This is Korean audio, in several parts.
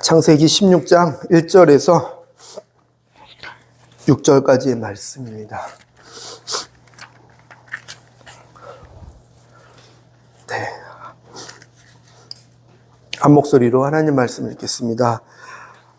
창세기 16장 1절에서 6절까지의 말씀입니다. 네. 한 목소리로 하나님 말씀을 읽겠습니다.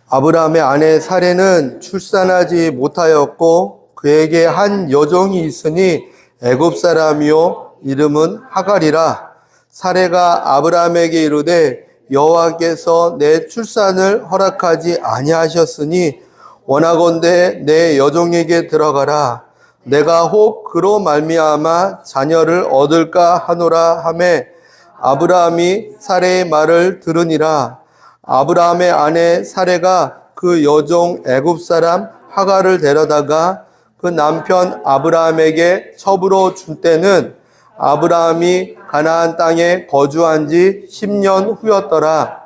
아브라함의 아내 사레는 출산하지 못하였고 그에게 한 여종이 있으니 애굽 사람이요 이름은 하갈이라. 사레가 아브라함에게 이르되 여호와께서 내 출산을 허락하지 아니하셨으니 원하건대 내 여종에게 들어가라. 내가 혹 그로 말미암아 자녀를 얻을까 하노라 하매 아브라함이 사레의 말을 들으니라. 아브라함의 아내 사레가 그 여종 애굽 사람 하갈을 데려다가 그 남편 아브라함에게 첩으로 준 때는 아브라함이 가나안 땅에 거주한 지 10년 후였더라.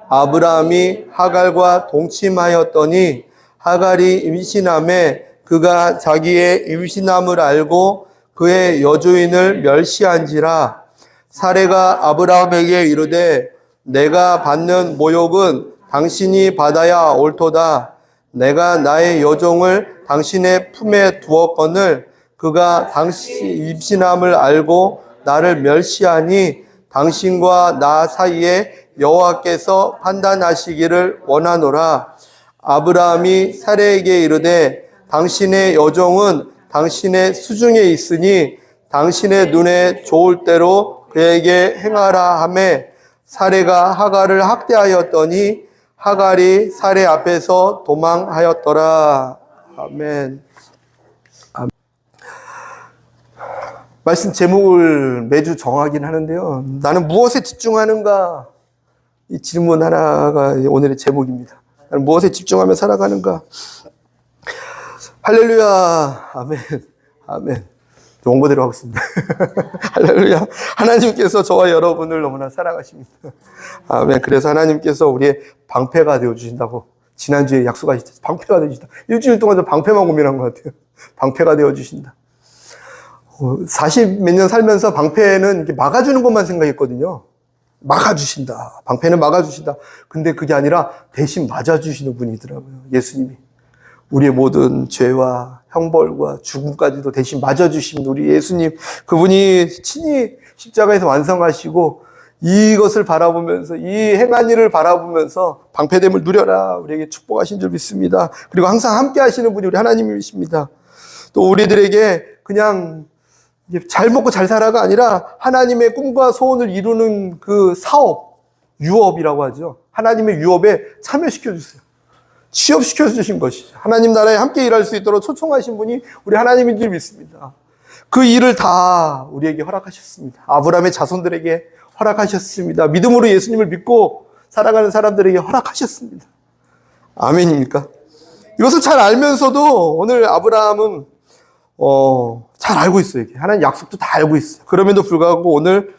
아브라함이 하갈과 동침하였더니 하갈이 임신함에 그가 자기의 임신함을 알고 그의 여주인을 멸시한지라. 사레가 아브라함에게 이르되 내가 받는 모욕은 당신이 받아야 옳도다. 내가 나의 여종을 당신의 품에 두었거늘 그가 당신 임신함을 알고 나를 멸시하니 당신과 나 사이에 여호와께서 판단하시기를 원하노라. 아브라함이 사레에게 이르되 당신의 여종은 당신의 수중에 있으니 당신의 눈에 좋을 대로 그에게 행하라 하매 사레가 하갈을 학대하였더니 하갈이 사레 앞에서 도망하였더라. 아멘. 말씀 제목을 매주 정하긴 하는데요. 나는 무엇에 집중하는가? 이 질문 하나가 오늘의 제목입니다. 나는 무엇에 집중하며 살아가는가? 할렐루야. 아멘. 아멘. 원고대로 하고 있습니다. 할렐루야. 하나님께서 저와 여러분을 너무나 사랑하십니다. 아멘. 그래서 하나님께서 우리의 방패가 되어주신다고 지난주에 약속하셨죠. 방패가 되어주신다. 일주일 동안 저 방패만 고민한 것 같아요. 방패가 되어주신다. 40 몇 년 살면서 방패는 이렇게 막아주는 것만 생각했거든요. 막아주신다. 방패는 막아주신다. 근데 그게 아니라 대신 맞아주시는 분이더라고요. 예수님이. 우리의 모든 죄와 형벌과 죽음까지도 대신 맞아주신 우리 예수님. 그분이 친히 십자가에서 완성하시고 이것을 바라보면서 이 행한 일을 바라보면서 방패됨을 누려라. 우리에게 축복하신 줄 믿습니다. 그리고 항상 함께 하시는 분이 우리 하나님이십니다. 또 우리들에게 그냥 잘 먹고 잘 살아가 아니라 하나님의 꿈과 소원을 이루는 그 사업, 유업이라고 하죠. 하나님의 유업에 참여시켜주세요. 취업시켜주신 것이죠. 하나님 나라에 함께 일할 수 있도록 초청하신 분이 우리 하나님인 줄 믿습니다. 그 일을 다 우리에게 허락하셨습니다. 아브라함의 자손들에게 허락하셨습니다. 믿음으로 예수님을 믿고 살아가는 사람들에게 허락하셨습니다. 아멘입니까? 이것을 잘 알면서도 오늘 아브라함은 잘 알고 있어요. 하나님 약속도 다 알고 있어요. 그럼에도 불구하고 오늘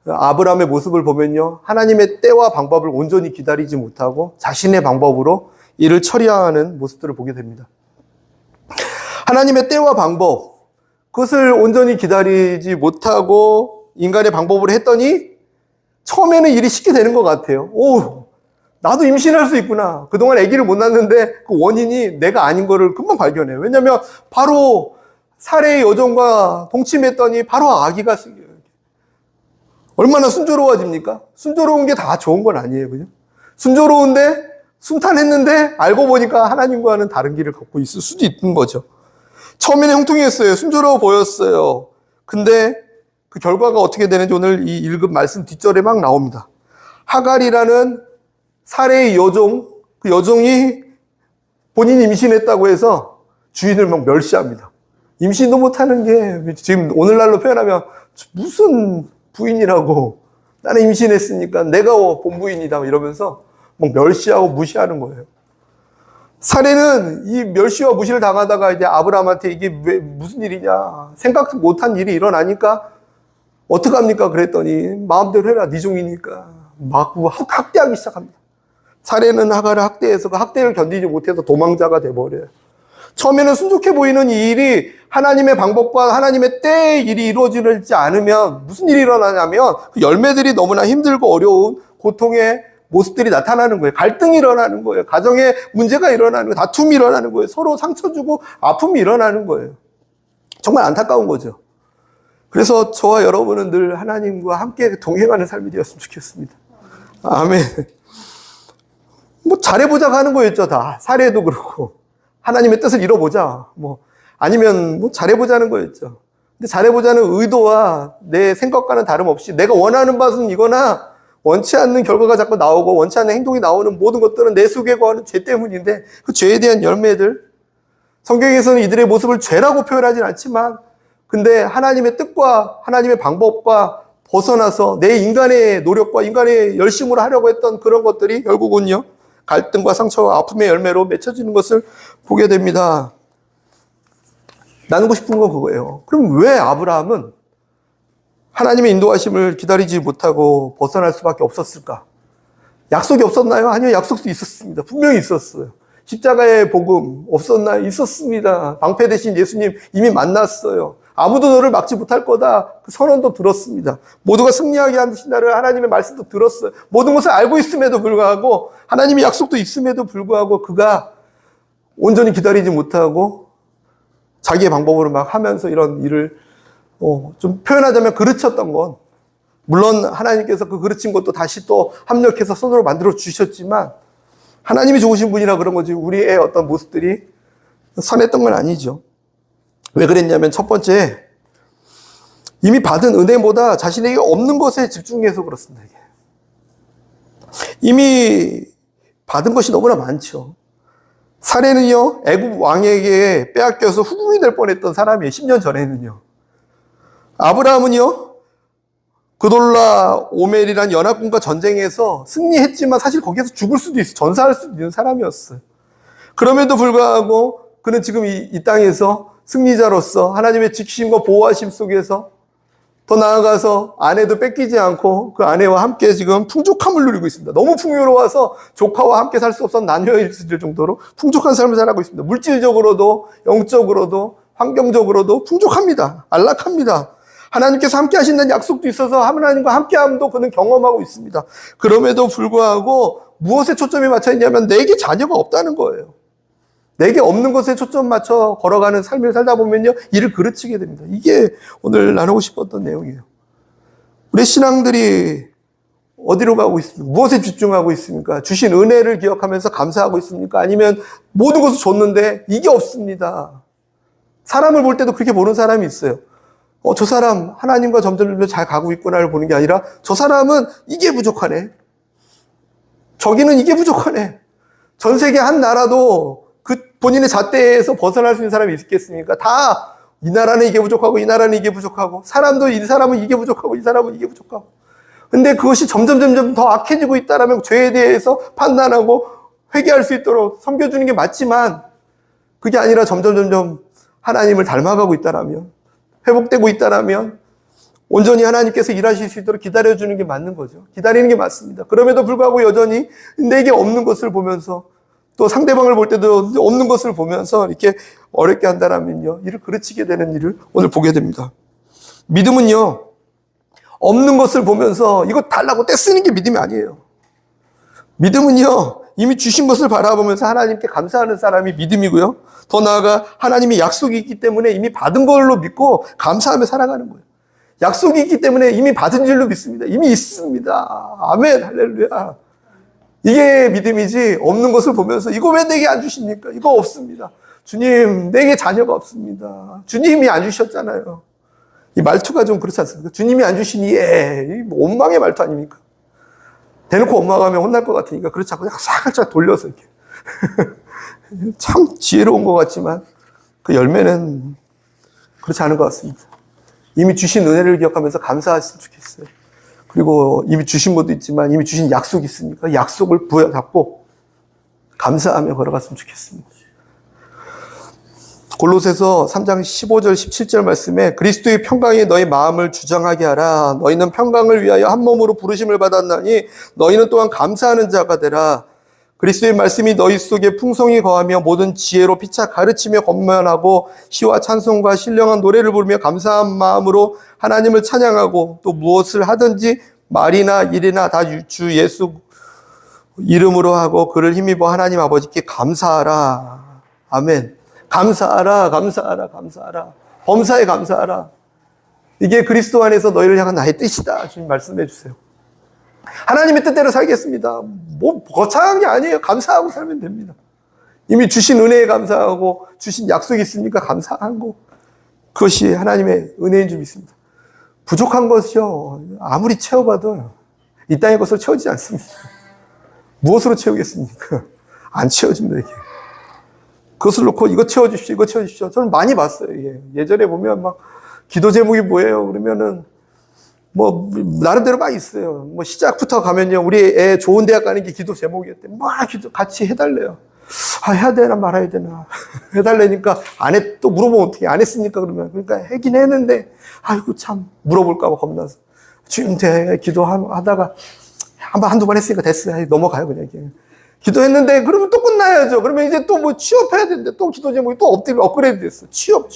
아브라함의 모습을 보면요. 하나님의 때와 방법을 온전히 기다리지 못하고 자신의 방법으로 일을 처리하는 모습들을 보게 됩니다. 하나님의 때와 방법, 그것을 온전히 기다리지 못하고 인간의 방법으로 했더니 처음에는 일이 쉽게 되는 것 같아요. 오, 나도 임신할 수 있구나. 그동안 아기를 못 낳는데 그 원인이 내가 아닌 거를 금방 발견해요. 왜냐하면 바로 사레의 여종과 동침했더니 바로 아기가 생겨요. 얼마나 순조로워집니까? 순조로운 게 다 좋은 건 아니에요. 그죠? 순조로운데 순탄했는데 알고 보니까 하나님과는 다른 길을 걷고 있을 수도 있는 거죠. 처음에는 형통했어요. 순조로워 보였어요. 근데 그 결과가 어떻게 되는지 오늘 이 읽은 말씀 뒷절에 막 나옵니다. 하갈이라는 사레의 여종, 그 여종이 본인이 임신했다고 해서 주인을 막 멸시합니다. 임신도 못하는 게 지금 오늘날로 표현하면 무슨 부인이라고, 나는 임신했으니까 내가 본부인이다 이러면서 막 멸시하고 무시하는 거예요. 사레는 이 멸시와 무시를 당하다가 이제 아브라함한테 이게 왜 무슨 일이냐, 생각도 못한 일이 일어나니까 어떡합니까? 그랬더니 마음대로 해라, 네 종이니까 막 학대하기 시작합니다. 사레는 하갈을 학대해서 그 학대를 견디지 못해서 도망자가 돼버려요. 처음에는 순종해 보이는 이 일이 하나님의 방법과 하나님의 때의 일이 이루어지지 않으면 무슨 일이 일어나냐면 그 열매들이 너무나 힘들고 어려운 고통의 모습들이 나타나는 거예요. 갈등이 일어나는 거예요. 가정에 문제가 일어나는 거예요. 다툼이 일어나는 거예요. 서로 상처 주고 아픔이 일어나는 거예요. 정말 안타까운 거죠. 그래서 저와 여러분은 늘 하나님과 함께 동행하는 삶이 되었으면 좋겠습니다. 아멘. 뭐 잘해보자고 하는 거였죠. 다 사례도 그렇고 하나님의 뜻을 이뤄보자, 뭐 아니면 뭐 잘해보자는 거였죠. 근데 잘해보자는 의도와 내 생각과는 다름없이 내가 원하는 바는 이거나 원치 않는 결과가 자꾸 나오고 원치 않는 행동이 나오는 모든 것들은 내 속에 거하는 죄 때문인데, 그 죄에 대한 열매들, 성경에서는 이들의 모습을 죄라고 표현하진 않지만 근데 하나님의 뜻과 하나님의 방법과 벗어나서 내 인간의 노력과 인간의 열심으로 하려고 했던 그런 것들이 결국은요, 갈등과 상처와 아픔의 열매로 맺혀지는 것을 보게 됩니다. 나누고 싶은 건 그거예요. 그럼 왜 아브라함은 하나님의 인도하심을 기다리지 못하고 벗어날 수밖에 없었을까? 약속이 없었나요? 아니요, 약속도 있었습니다. 분명히 있었어요. 십자가의 복음 없었나요? 있었습니다. 방패 대신 예수님 이미 만났어요. 아무도 너를 막지 못할 거다. 그 선언도 들었습니다. 모두가 승리하게 하신다는 하나님의 말씀도 들었어요. 모든 것을 알고 있음에도 불구하고, 하나님의 약속도 있음에도 불구하고 그가 온전히 기다리지 못하고 자기의 방법으로 막 하면서 이런 일을 좀 표현하자면 그르쳤던 건, 물론 하나님께서 그 그르친 것도 다시 또 합력해서 선으로 만들어 주셨지만 하나님이 좋으신 분이라 그런 거지 우리의 어떤 모습들이 선했던 건 아니죠. 왜 그랬냐면, 첫 번째, 이미 받은 은혜보다 자신에게 없는 것에 집중해서 그렇습니다. 이게. 이미 받은 것이 너무나 많죠. 사례는요, 애굽 왕에게 빼앗겨서 후궁이 될 뻔했던 사람이에요. 10년 전에는요. 아브라함은요, 그돌라 오멜이란 연합군과 전쟁에서 승리했지만 사실 거기에서 죽을 수도 있어, 전사할 수도 있는 사람이었어요. 그럼에도 불구하고 그는 지금 이 땅에서 승리자로서 하나님의 지키심과 보호하심 속에서, 더 나아가서 아내도 뺏기지 않고 그 아내와 함께 지금 풍족함을 누리고 있습니다. 너무 풍요로워서 조카와 함께 살 수 없어 나뉘어 있을 정도로 풍족한 삶을 살아가고 있습니다. 물질적으로도 영적으로도 환경적으로도 풍족합니다. 안락합니다. 하나님께서 함께 하신다는 약속도 있어서 하나님과 함께함도 그는 경험하고 있습니다. 그럼에도 불구하고 무엇에 초점이 맞춰 있냐면 내게 자녀가 없다는 거예요. 내게 없는 것에 초점 맞춰 걸어가는 삶을 살다 보면요, 이를 그르치게 됩니다. 이게 오늘 나누고 싶었던 내용이에요. 우리 신앙들이 어디로 가고 있습니까? 무엇에 집중하고 있습니까? 주신 은혜를 기억하면서 감사하고 있습니까? 아니면 모든 것을 줬는데 이게 없습니다. 사람을 볼 때도 그렇게 보는 사람이 있어요. 저 사람 하나님과 점점 잘 가고 있구나를 보는 게 아니라, 저 사람은 이게 부족하네. 저기는 이게 부족하네. 전 세계 한 나라도 그 본인의 잣대에서 벗어날 수 있는 사람이 있겠습니까? 다 이 나라는 이게 부족하고 이 나라는 이게 부족하고, 사람도 이 사람은 이게 부족하고 이 사람은 이게 부족하고. 근데 그것이 점점 더 악해지고 있다라면 죄에 대해서 판단하고 회개할 수 있도록 섬겨주는 게 맞지만, 그게 아니라 점점 하나님을 닮아가고 있다라면, 회복되고 있다라면 온전히 하나님께서 일하실 수 있도록 기다려주는 게 맞는 거죠. 기다리는 게 맞습니다. 그럼에도 불구하고 여전히 내게 없는 것을 보면서, 또 상대방을 볼 때도 없는 것을 보면서 이렇게 어렵게 한다라면요, 이를 그르치게 되는 일을 오늘 보게 됩니다. 믿음은요, 없는 것을 보면서 이거 달라고 떼쓰는 게 믿음이 아니에요. 믿음은요, 이미 주신 것을 바라보면서 하나님께 감사하는 사람이 믿음이고요. 더 나아가 하나님의 약속이 있기 때문에 이미 받은 걸로 믿고 감사하며 살아가는 거예요. 약속이 있기 때문에 이미 받은 줄로 믿습니다. 이미 있습니다. 아멘, 할렐루야. 이게 믿음이지, 없는 것을 보면서 이거 왜 내게 안 주십니까? 이거 없습니다. 주님, 내게 자녀가 없습니다. 주님이 안 주셨잖아요. 이 말투가 좀 그렇지 않습니까? 주님이 안 주시니, 이 원망의 말투 아닙니까? 대놓고 엄마가 하면 혼날 것 같으니까 그렇지 않고 살짝 돌려서 이렇게. 참 지혜로운 것 같지만 그 열매는 그렇지 않은 것 같습니다. 이미 주신 은혜를 기억하면서 감사하셨으면 좋겠어요. 그리고 이미 주신 것도 있지만 이미 주신 약속이 있으니까 약속을 부여잡고 감사하며 걸어갔으면 좋겠습니다. 골로새서 3장 15절 17절 말씀에, 그리스도의 평강이 너희 마음을 주장하게 하라. 너희는 평강을 위하여 한 몸으로 부르심을 받았나니 너희는 또한 감사하는 자가 되라. 그리스도의 말씀이 너희 속에 풍성히 거하며 모든 지혜로 피차 가르치며 권면하고 시와 찬송과 신령한 노래를 부르며 감사한 마음으로 하나님을 찬양하고, 또 무엇을 하든지 말이나 일이나 다 주 예수 이름으로 하고 그를 힘입어 하나님 아버지께 감사하라. 아멘. 감사하라, 감사하라, 감사하라. 범사에 감사하라. 이게 그리스도 안에서 너희를 향한 나의 뜻이다. 주님 말씀해 주세요. 하나님의 뜻대로 살겠습니다. 뭐 거창한 게 아니에요. 감사하고 살면 됩니다. 이미 주신 은혜에 감사하고 주신 약속이 있으니까 감사하고, 그것이 하나님의 은혜인 줄 믿습니다. 부족한 것이요, 아무리 채워봐도 이 땅의 것으로 채워지지 않습니다. 무엇으로 채우겠습니까? 안 채워집니다, 이게. 그것을 놓고 이거 채워주십시오, 이거 채워주십시오. 저는 많이 봤어요, 이게. 예전에 보면 막 기도 제목이 뭐예요? 그러면은 뭐 나름대로 막 있어요. 뭐 시작부터 가면요, 우리 애 좋은 대학 가는 게 기도 제목이었대. 막 기도 같이 해달래요. 아, 해야 되나 말아야 되나. 해달라니까 또 물어보면 어떻게, 안 했으니까 그러면. 그러니까 하긴 했는데, 아이고 참 물어볼까 봐 겁나서. 주님 기도하다가 한두 번 했으니까 됐어요. 넘어가요, 그냥. 기도했는데, 그러면 또 끝나야죠. 그러면 이제 또 뭐 취업해야 되는데, 또 기도 제목이 또 업그레이드 됐어. 취업.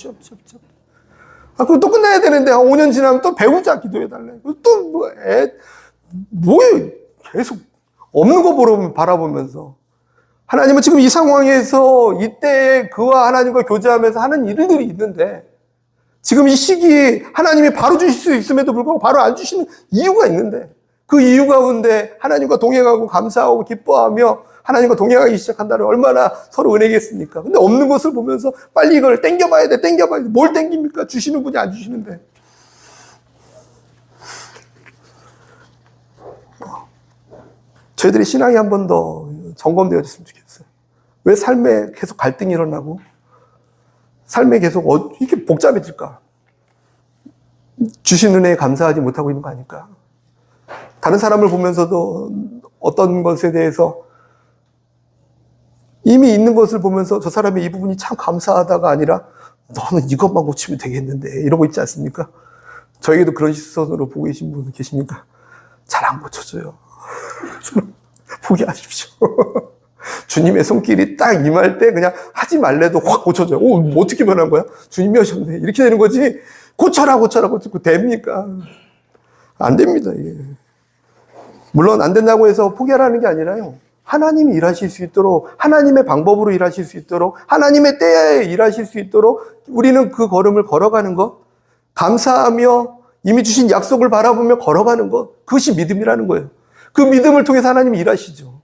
아, 그럼 또 끝나야 되는데, 한 5년 지나면 또 배우자 기도해달래. 또 뭐예요? 계속 없는 거 바라보면서. 하나님은 지금 이 상황에서 이때 그와 하나님과 교제하면서 하는 일들이 있는데, 지금 이 시기에 하나님이 바로 주실 수 있음에도 불구하고 바로 안 주시는 이유가 있는데, 그 이유 가운데 하나님과 동행하고 감사하고 기뻐하며 하나님과 동행하기 시작한다면 얼마나 서로 은혜겠습니까? 근데 없는 것을 보면서 빨리 이걸 땡겨봐야 돼. 뭘 땡깁니까? 주시는 분이 안 주시는데. 저희들이 신앙이 한 번 더 점검되어졌으면 좋겠어요. 왜 삶에 계속 갈등이 일어나고 삶에 계속 이렇게 복잡해질까? 주신 은혜에 감사하지 못하고 있는 거 아닐까? 다른 사람을 보면서도 어떤 것에 대해서 이미 있는 것을 보면서 저 사람의 이 부분이 참 감사하다가 아니라 너는 이것만 고치면 되겠는데 이러고 있지 않습니까? 저에게도 그런 시선으로 보고 계신 분 계십니까? 잘 안 고쳐져요. 포기하십시오. 주님의 손길이 딱 임할 때 그냥 하지 말래도 확 고쳐져요. 뭐 어떻게 변한 거야? 주님이 하셨네. 이렇게 되는 거지. 고쳐라. 됩니까? 안 됩니다, 이게. 물론 안 된다고 해서 포기하라는 게 아니라요. 하나님이 일하실 수 있도록, 하나님의 방법으로 일하실 수 있도록, 하나님의 때에 일하실 수 있도록 우리는 그 걸음을 걸어가는 것, 감사하며 이미 주신 약속을 바라보며 걸어가는 것, 그것이 믿음이라는 거예요. 그 믿음을 통해서 하나님이 일하시죠.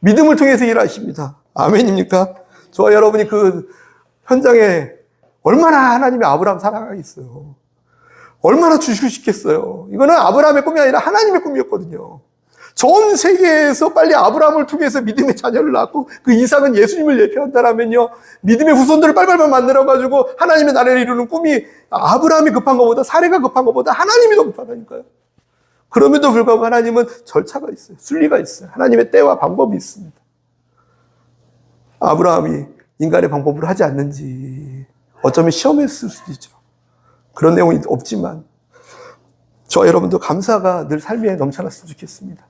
믿음을 통해서 일하십니다. 아멘입니까? 저와 여러분이 그 현장에 얼마나 하나님이 아브라함 사랑하겠어요. 얼마나 주시고 싶겠어요. 이거는 아브라함의 꿈이 아니라 하나님의 꿈이었거든요. 전 세계에서 빨리 아브라함을 통해서 믿음의 자녀를 낳고 그 이삭은 예수님을 예표한다라면요, 믿음의 후손들을 빨빨빨 만들어가지고 하나님의 나라를 이루는 꿈이 아브라함이 급한 것보다, 사례가 급한 것보다 하나님이 더 급하다니까요. 그럼에도 불구하고 하나님은 절차가 있어요. 순리가 있어요. 하나님의 때와 방법이 있습니다. 아브라함이 인간의 방법으로 하지 않는지 어쩌면 시험했을 수도 있죠. 그런 내용이 없지만 저와 여러분도 감사가 늘 삶에 넘쳐났으면 좋겠습니다.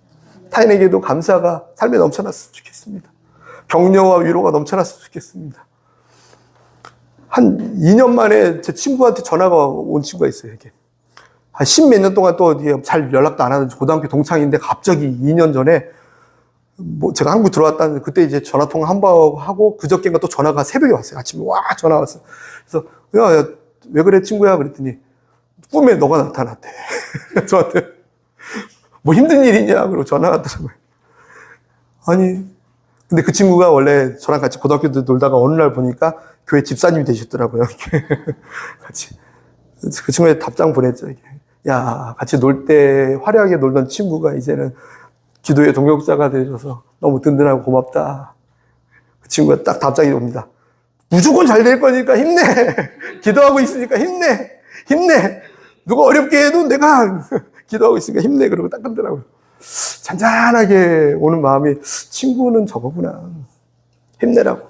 타인에게도 감사가 삶에 넘쳐났으면 좋겠습니다. 격려와 위로가 넘쳐났으면 좋겠습니다. 한 2년 만에 제 친구한테 전화가 온 친구가 있어요. 이게 한 10몇 년 동안 또 잘 연락도 안 하는 고등학교 동창인데 갑자기 2년 전에 제가 한국 들어왔다는 그때 이제 전화 통화 한 번 하고 그저께인가 또 전화가 새벽에 왔어요. 아침에 전화 왔어요. 그래서 야, 왜 그래 친구야? 그랬더니 꿈에 너가 나타났대. 저한테 뭐 힘든 일이냐? 그러고 전화 왔더라고요. 아니, 근데 그 친구가 원래 저랑 같이 고등학교 때 놀다가 어느 날 보니까 교회 집사님이 되셨더라고요. 같이. 그 친구한테 답장 보냈죠. 야, 같이 놀 때 화려하게 놀던 친구가 이제는 기도의 동역자가 되셔서 너무 든든하고 고맙다. 그 친구가 딱 답장이 옵니다. 무조건 잘 될 거니까 힘내. 기도하고 있으니까 힘내. 누가 어렵게 해도 내가 기도하고 있으니까 힘내. 그러고 딱 끊더라고요. 잔잔하게 오는 마음이 친구는 저거구나. 힘내라고.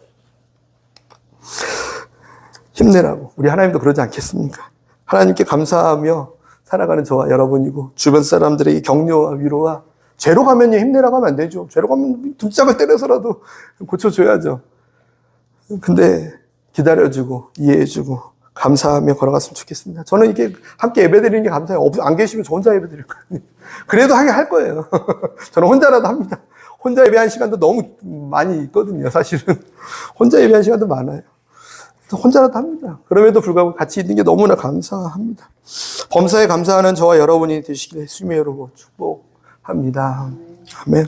우리 하나님도 그러지 않겠습니까? 하나님께 감사하며 살아가는 저와 여러분이고 주변 사람들에게 격려와 위로와 죄로 가면요 힘내라고 하면 안 되죠. 죄로 가면 등짝을 때려서라도 고쳐줘야죠. 근데 기다려주고 이해해주고 감사하며 걸어갔으면 좋겠습니다. 저는 이게 함께 예배드리는 게 감사해요. 안 계시면 저 혼자 예배드릴 거예요. 그래도 하게 할 거예요. 저는 혼자라도 합니다. 혼자 예배한 시간도 너무 많이 있거든요, 사실은. 혼자 예배한 시간도 많아요. 혼자라도 합니다. 그럼에도 불구하고 같이 있는 게 너무나 감사합니다. 범사에 감사하는 저와 여러분이 되시길 예수님의 이름으로 축복합니다. 아멘.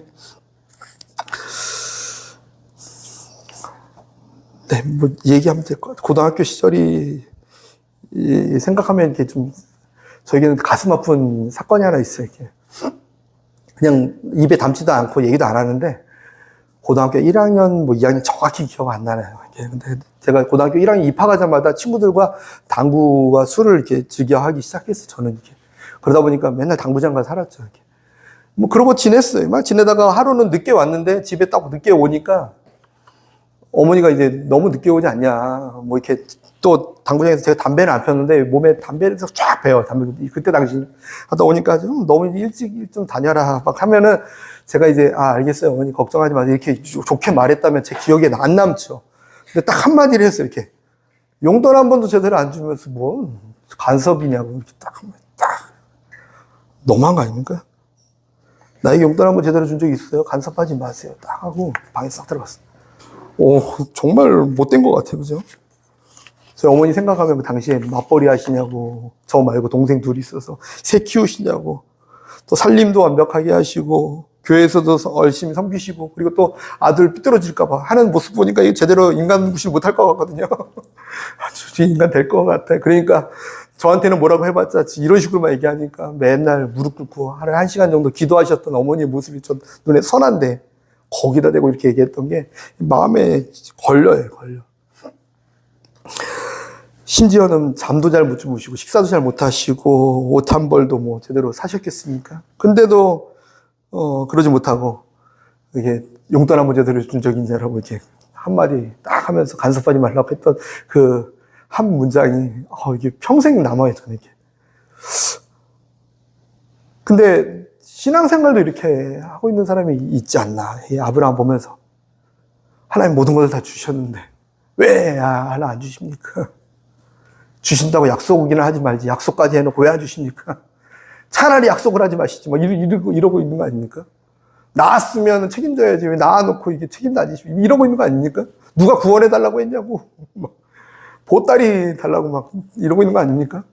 네, 뭐 얘기하면 될 것 같아요. 고등학교 시절이 생각하면 이렇게 좀 저에게는 가슴 아픈 사건이 하나 있어요. 이렇게 그냥 입에 담지도 않고 얘기도 안 하는데 고등학교 1학년, 뭐 2학년 정확히 기억 안 나네요. 근데 제가 고등학교 1학년 입학하자마자 친구들과 당구와 술을 이렇게 즐겨하기 시작했어요. 저는 이렇게 그러다 보니까 맨날 당구장 가서 살았죠. 이렇게 뭐 그러고 지냈어요. 막 지내다가 하루는 늦게 왔는데 집에 딱 늦게 오니까 어머니가 이제 너무 늦게 오지 않냐. 뭐 이렇게 또 당구장에서 제가 담배를 안 폈는데 몸에 담배를 쫙 배워. 담배 그때 당시 하다 오니까 좀 너무 일찍 좀 다녀라 막 하면은 제가 이제 알겠어요 어머니 걱정하지 마세요 이렇게 좋게 말했다면 제 기억에 안 남죠. 근데 딱 한마디를 했어요. 이렇게 용돈 한 번도 제대로 안 주면서 뭐 간섭이냐고 이렇게 딱 너무한 거 아닙니까? 나에게 용돈 한 번 제대로 준 적 있어요? 간섭하지 마세요. 딱 하고 방에 싹 들어갔어요. 오, 정말 못된 것 같아요. 그죠? 저희 어머니 생각하면 그 당시에 맞벌이 하시냐고, 저 말고 동생 둘이 있어서 새 키우시냐고, 또 살림도 완벽하게 하시고, 교회에서도 열심히 섬기시고, 그리고 또 아들 삐뚤어질까봐 하는 모습 보니까 이거 제대로 인간 구실 못할 것 같거든요. 아주 인간 될 것 같아. 그러니까 저한테는 뭐라고 해봤자 이런 식으로만 얘기하니까 맨날 무릎 꿇고 하루에 1시간 정도 기도하셨던 어머니의 모습이 좀 눈에 선한데, 거기다 대고 이렇게 얘기했던 게 마음에 걸려. 심지어는 잠도 잘 못 주무시고 식사도 잘 못 하시고 옷 한 벌도 뭐 제대로 사셨겠습니까? 근데도 그러지 못하고 이게 용돈 한 번 제대로 준 적이 있냐라고 이렇게 한마디 딱 하면서 간섭하지 말라고 했던 그 한 문장이 이게 평생 남아요, 저는 이게. 근데 신앙생활도 이렇게 하고 있는 사람이 있지 않나. 이 아브라함 보면서 하나님 모든 것을 다 주셨는데 왜 하나 안 주십니까? 주신다고 약속이나 하지 말지 약속까지 해놓고 왜 안 주십니까? 차라리 약속을 하지 마시지 막 이러고 있는 거 아닙니까? 낳았으면 책임져야지 왜 낳아놓고 이게 책임도 안 지시고 이러고 있는 거 아닙니까? 누가 구원해달라고 했냐고 막 보따리 달라고 막 이러고 있는 거 아닙니까?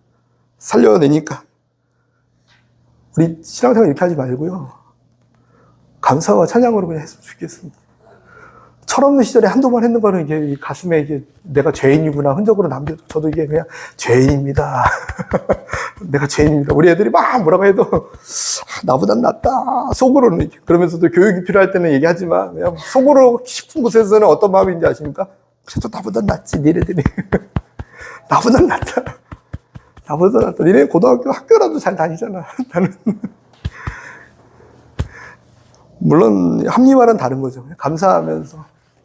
살려내니까. 우리 신앙생활 이렇게 하지 말고요. 감사와 찬양으로 그냥 했으면 좋겠습니다. 철없는 시절에 한두 번 했는 거는 이게 가슴에 이게 내가 죄인이구나 흔적으로 남겨도 저도 이게 그냥 죄인입니다. 내가 죄인입니다. 우리 애들이 막 뭐라고 해도 나보단 낫다. 속으로는 이렇게. 그러면서도 교육이 필요할 때는 얘기하지만 그냥 속으로 싶은 곳에서는 어떤 마음인지 아십니까? 그래도 나보단 낫지 니네들이. 나보단 낫다. 나보다 낫다. 니네 고등학교 학교라도 잘 다니잖아. 나는. 물론 합리화는 다른 거죠. 감사하면서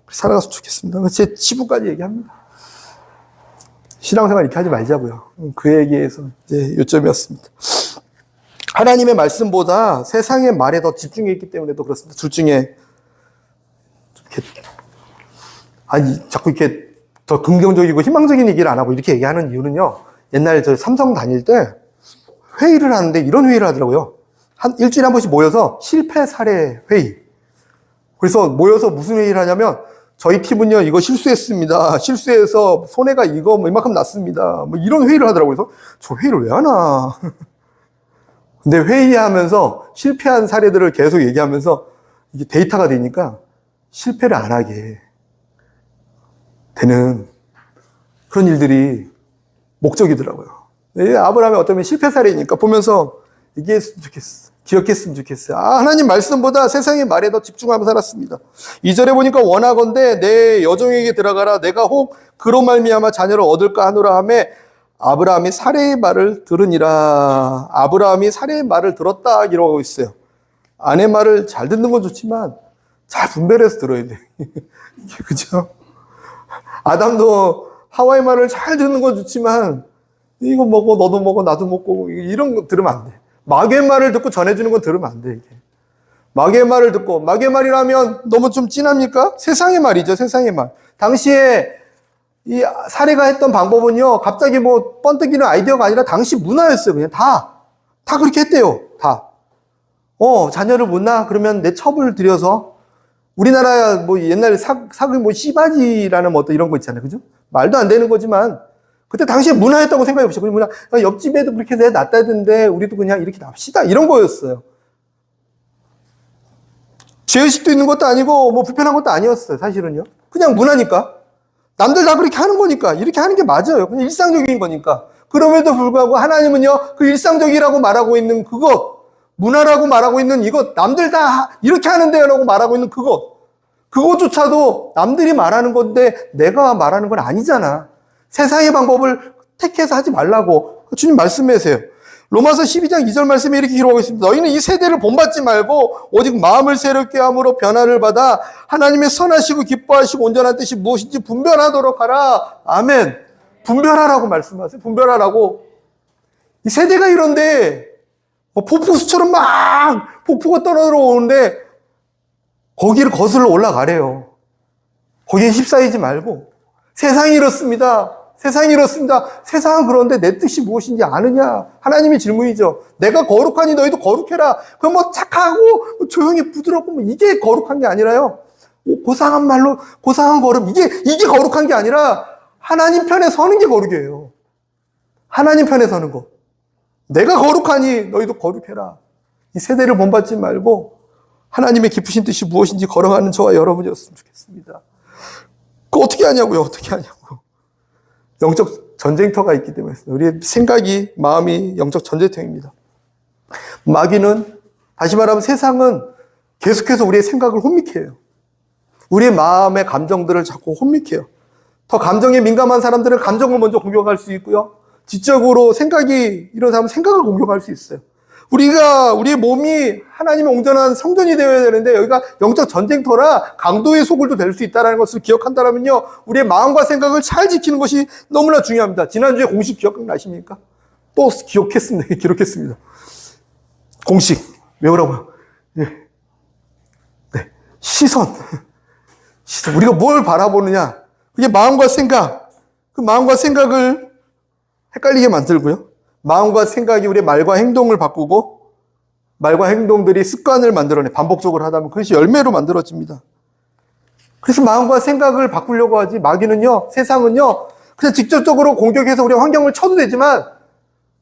살아갔으면 좋겠습니다. 제 치부까지 얘기합니다. 신앙생활 이렇게 하지 말자고요. 그 얘기에서 이제 요점이었습니다. 하나님의 말씀보다 세상의 말에 더 집중했기 때문에도 그렇습니다. 둘 중에 자꾸 이렇게 더 긍정적이고 희망적인 얘기를 안 하고 이렇게 얘기하는 이유는요. 옛날에 저 삼성 다닐 때 회의를 하는데 이런 회의를 하더라고요. 일주일에 한 번씩 모여서 실패 사례 회의. 그래서 모여서 무슨 회의를 하냐면 저희 팀은요 이거 실수했습니다. 실수해서 손해가 이거 뭐 이만큼 났습니다. 뭐 이런 회의를 하더라고요. 그래서 저 회의를 왜 하나. 근데 회의하면서 실패한 사례들을 계속 얘기하면서 이게 데이터가 되니까 실패를 안 하게 되는 그런 일들이 목적이더라고요. 아브라함의 어떤 실패 사례니까 보면서 얘기했으면 좋겠어. 기억했으면 좋겠어요. 하나님 말씀보다 세상의 말에 더 집중하며 살았습니다. 2절에 보니까 원하건대 내 여종에게 들어가라. 내가 혹 그로 말미암아 자녀를 얻을까 하노라 하매 아브라함이 사례의 말을 들으니라. 아브라함이 사례의 말을 들었다 이러고 있어요. 아내 말을 잘 듣는 건 좋지만 잘 분별해서 들어야 돼. 그죠? 아담도 하와의 말을 잘 듣는 건 좋지만 이거 먹어 너도 먹어 나도 먹고 이런 거 들으면 안 돼. 마귀의 말을 듣고 전해주는 건 들으면 안 돼, 이게. 마귀의 말을 듣고, 마귀의 말이라면 너무 좀 진합니까? 세상의 말이죠, 세상의 말. 당시에 이 사례가 했던 방법은요, 갑자기 뭐 번뜩이는 아이디어가 아니라 당시 문화였어요, 그냥 다 그렇게 했대요, 다. 자녀를 못 낳아? 그러면 내 첩을 들여서 우리나라 뭐 옛날 사극 뭐 씨바지라는 뭐 어떤 이런 거 있잖아요. 그죠? 말도 안 되는 거지만 그때 당시에 문화였다고 생각해 보시죠. 문화, 옆집에도 그렇게 해 놨다던데 우리도 그냥 이렇게 납시다. 이런 거였어요. 죄의식도 있는 것도 아니고 뭐 불편한 것도 아니었어요. 사실은요. 그냥 문화니까. 남들 다 그렇게 하는 거니까. 이렇게 하는 게 맞아요. 그냥 일상적인 거니까. 그럼에도 불구하고 하나님은요, 그 일상적이라고 말하고 있는 그것, 문화라고 말하고 있는 이것, 남들 다 이렇게 하는데요 라고 말하고 있는 그것조차도 남들이 말하는 건데 내가 말하는 건 아니잖아. 세상의 방법을 택해서 하지 말라고 주님 말씀하세요. 로마서 12장 2절 말씀에 이렇게 기록하고 있습니다. 너희는 이 세대를 본받지 말고 오직 마음을 새롭게 함으로 변화를 받아 하나님의 선하시고 기뻐하시고 온전한 뜻이 무엇인지 분별하도록 하라. 아멘. 분별하라고 말씀하세요. 분별하라고. 이 세대가 이런데 폭포수처럼 막 폭포가 떨어오는데 거기를 거슬러 올라가래요. 거기에 휩싸이지 말고. 세상이 이렇습니다. 세상이 이렇습니다. 세상은 그런데 내 뜻이 무엇인지 아느냐? 하나님의 질문이죠. 내가 거룩하니 너희도 거룩해라. 그럼 뭐 착하고 조용히 부드럽고 뭐 이게 거룩한 게 아니라요. 고상한 말로 고상한 걸음 이게 거룩한 게 아니라 하나님 편에 서는 게 거룩이에요. 하나님 편에 서는 거. 내가 거룩하니 너희도 거룩해라. 이 세대를 본받지 말고 하나님의 깊으신 뜻이 무엇인지 걸어가는 저와 여러분이었으면 좋겠습니다. 그거 어떻게 하냐고요? 어떻게 하냐고요? 영적 전쟁터가 있기 때문에 우리의 생각이, 마음이 영적 전쟁터입니다. 마귀는, 다시 말하면 세상은 계속해서 우리의 생각을 혼미케 해요. 우리의 마음의 감정들을 자꾸 혼미케 해요. 더 감정에 민감한 사람들은 감정을 먼저 공격할 수 있고요. 지적으로 생각이 이런 사람은 생각을 공격할 수 있어요. 우리의 몸이 하나님의 온전한 성전이 되어야 되는데 여기가 영적 전쟁터라 강도의 소굴도 될 수 있다는 것을 기억한다면요, 우리의 마음과 생각을 잘 지키는 것이 너무나 중요합니다. 지난주에 공식 기억나십니까? 또 기록했습니다. 공식 외우라고요. 네. 시선. 우리가 뭘 바라보느냐? 그게 마음과 생각. 그 마음과 생각을 헷갈리게 만들고요. 마음과 생각이 우리의 말과 행동을 바꾸고 말과 행동들이 습관을 만들어내 반복적으로 하다 보면 그것이 열매로 만들어집니다. 그래서 마음과 생각을 바꾸려고 하지 마귀는요, 세상은요, 그냥 직접적으로 공격해서 우리 환경을 쳐도 되지만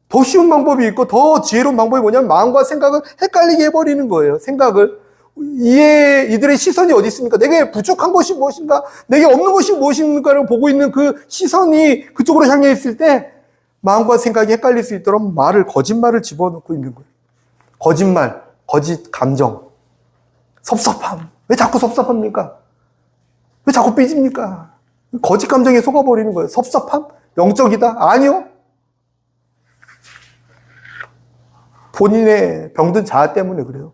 더 쉬운 방법이 있고 더 지혜로운 방법이 뭐냐면 마음과 생각을 헷갈리게 해버리는 거예요. 생각을. 이들의 시선이 어디 있습니까? 내게 부족한 것이 무엇인가? 내게 없는 것이 무엇인가를 보고 있는 그 시선이 그쪽으로 향해 있을 때 마음과 생각이 헷갈릴 수 있도록 거짓말을 집어넣고 있는 거예요. 거짓말, 거짓 감정, 섭섭함. 왜 자꾸 섭섭합니까? 왜 자꾸 삐집니까? 거짓 감정에 속아버리는 거예요. 섭섭함? 영적이다? 아니요. 본인의 병든 자아 때문에 그래요.